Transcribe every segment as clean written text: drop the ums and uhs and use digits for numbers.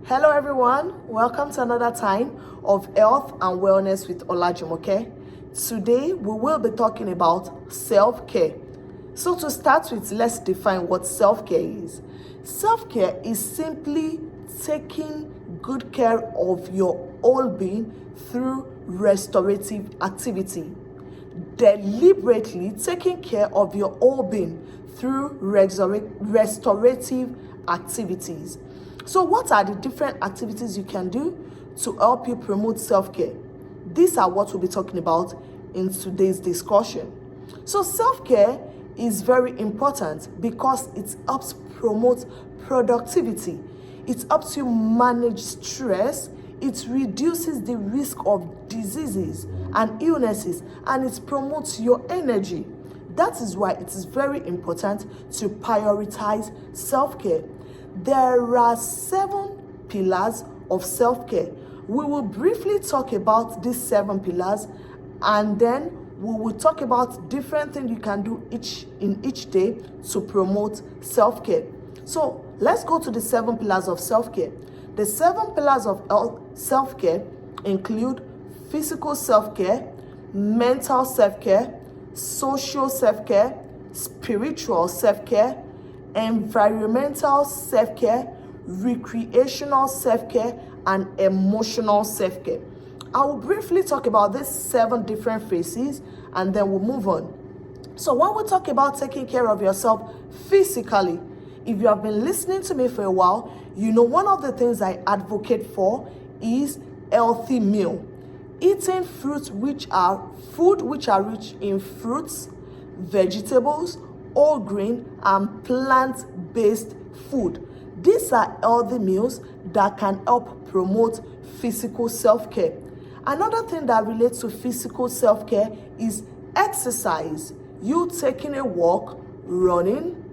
Hello everyone, welcome to another time of Health and Wellness with Olajumoke. Today we will be talking about self-care. So to start with, let's define what self-care is. Self-care is simply taking good care of your whole being through restorative activity. Deliberately taking care of your whole being through restorative activities. So what are the different activities you can do to help you promote self-care? These are what we'll be talking about in today's discussion. So self-care is very important because it helps promote productivity. It helps you manage stress. It reduces the risk of diseases and illnesses, and it promotes your energy. That is why it is very important to prioritize self-care. There are 7 pillars of self-care. We will briefly talk about these 7 pillars, and then we will talk about different things you can do in each day to promote self-care. So let's go to the 7 pillars of self-care. The 7 pillars of self-care include physical self-care, mental self-care, social self-care, spiritual self-care, environmental self-care, recreational self-care, and emotional self-care. I will briefly talk about these 7 different phases and then we'll move on. So when we talk about taking care of yourself physically, if you have been listening to me for a while, you know one of the things I advocate for is healthy meal. Eating food which are rich in fruits, vegetables, whole grain, and plant-based food. These are healthy meals that can help promote physical self-care. Another thing that relates to physical self-care is exercise. You taking a walk, running,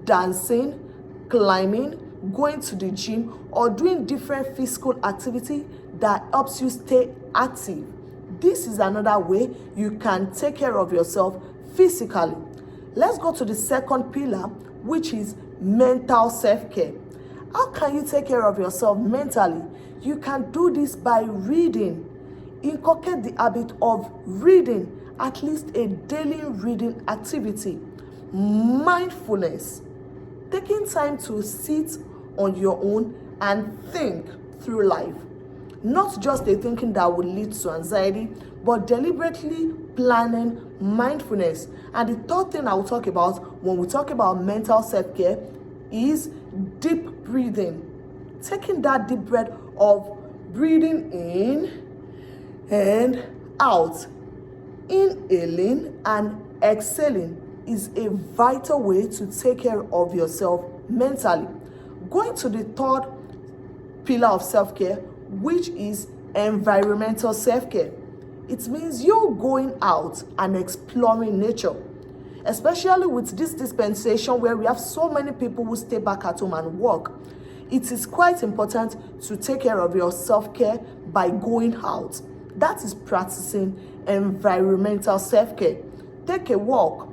dancing, climbing, going to the gym, or doing different physical activity that helps you stay active. This is another way you can take care of yourself physically. Let's go to the second pillar, which is mental self-care. How can you take care of yourself mentally? You can do this by reading. Inculcate the habit of reading, at least a daily reading activity. Mindfulness, taking time to sit on your own and think through life. Not just a thinking that will lead to anxiety, but deliberately planning mindfulness. And the third thing I will talk about when we talk about mental self-care is deep breathing. Taking that deep breath of breathing in and out. Inhaling and exhaling is a vital way to take care of yourself mentally. Going to the third pillar of self-care, which is environmental self-care. It means you going out and exploring nature, especially with this dispensation where we have so many people who stay back at home and work. It is quite important to take care of your self-care by going out. That is practicing environmental self-care. Take a walk,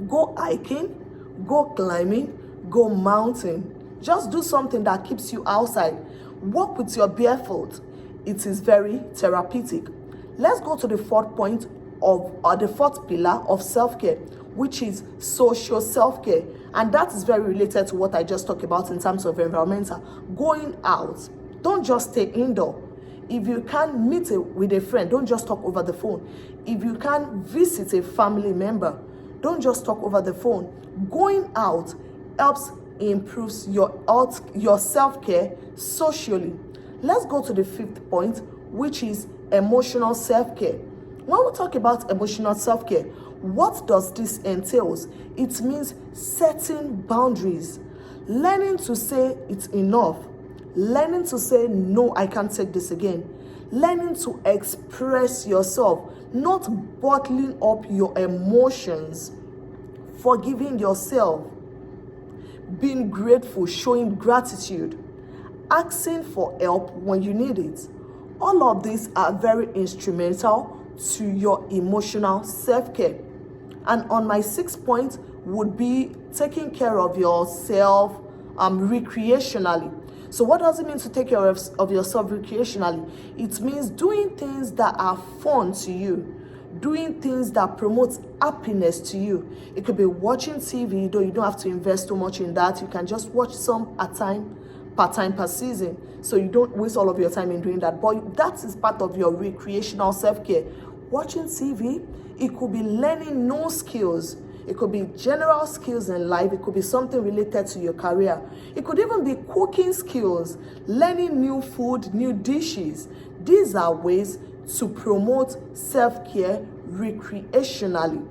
go hiking, go climbing, go mountain. Just do something that keeps you outside. Walk with your bare foot. It is very therapeutic. Let's go to the fourth point the fourth pillar of self-care, which is social self-care. And that is very related to what I just talked about in terms of environmental. Going out. Don't just stay indoor. If you can meet with a friend, don't just talk over the phone. If you can visit a family member, don't just talk over the phone. Going out helps improves your health, your self-care socially. Let's go to the 5th point, which is emotional self-care. When we talk about emotional self-care, what does this entail? It means setting boundaries, learning to say it's enough, learning to say no, I can't take this again, learning to express yourself, not bottling up your emotions, forgiving yourself, being grateful, showing gratitude, asking for help when you need it. All of these are very instrumental to your emotional self-care. And on my 6th point would be taking care of yourself recreationally. So what does it mean to take care of yourself recreationally? It means doing things that are fun to you, doing things that promote happiness to you. It could be watching TV, though you don't have to invest too much in that. You can just watch some at time, per time, per season, so you don't waste all of your time in doing that. But that is part of your recreational self-care. Watching TV, it could be learning new skills. It could be general skills in life. It could be something related to your career. It could even be cooking skills, learning new food, new dishes. These are ways to promote self-care recreationally.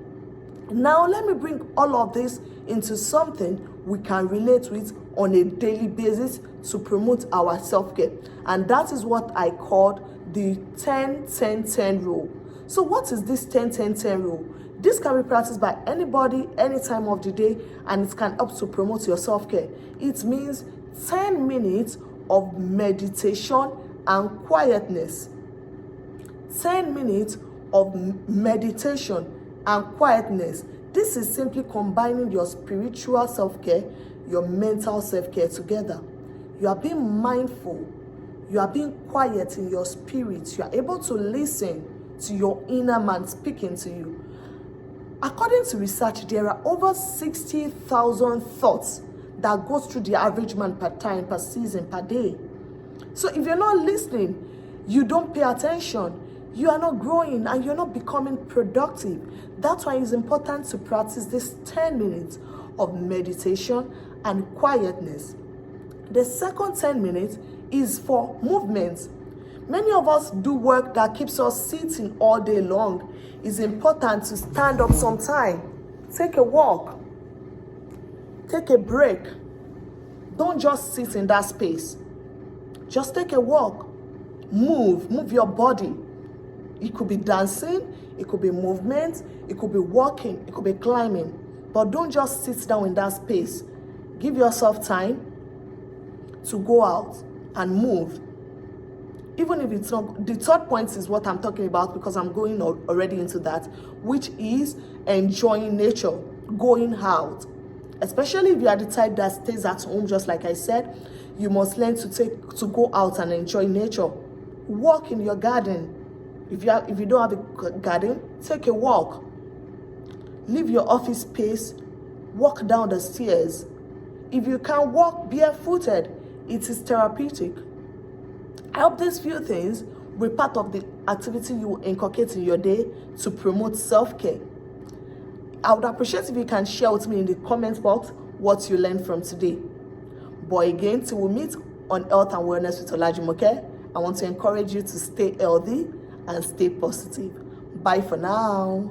Now, let me bring all of this into something we can relate with on a daily basis to promote our self-care. And that is what I called the 10-10-10 rule. So what is this 10-10-10 rule? This can be practiced by anybody, any time of the day, and it can help to promote your self-care. It means 10 minutes of meditation and quietness. 10 minutes of meditation and quietness. This is simply combining your spiritual self-care, your mental self-care together. You are being mindful. You are being quiet in your spirit. You are able to listen to your inner man speaking to you. According to research, there are over 60,000 thoughts that go through the average man per time, per season, per day. So if you're not listening, you don't pay attention, you are not growing, and you're not becoming productive. That's why it's important to practice this 10 minutes of meditation and quietness. The second 10 minutes is for movement. Many of us do work that keeps us sitting all day long. It's important to stand up sometime, take a walk, take a break. Don't just sit in that space. Just take a walk. Move your body. It could be dancing, it could be movement, it could be walking, it could be climbing. But don't just sit down in that space. Give yourself time to go out and move. Even if it's not, the third point is what I'm talking about, because I'm going already into that, which is enjoying nature, going out. Especially if you are the type that stays at home, just like I said, you must learn to go out and enjoy nature. Walk in your garden. If you don't have a garden, take a walk. Leave your office space, walk down the stairs. If you can walk barefooted, it is therapeutic. I hope these few things will be part of the activity you inculcate in your day to promote self-care. I would appreciate if you can share with me in the comment box what you learned from today. But again, till we meet on Health and Wellness with Olajumoke, I want to encourage you to stay healthy and stay positive. Bye for now.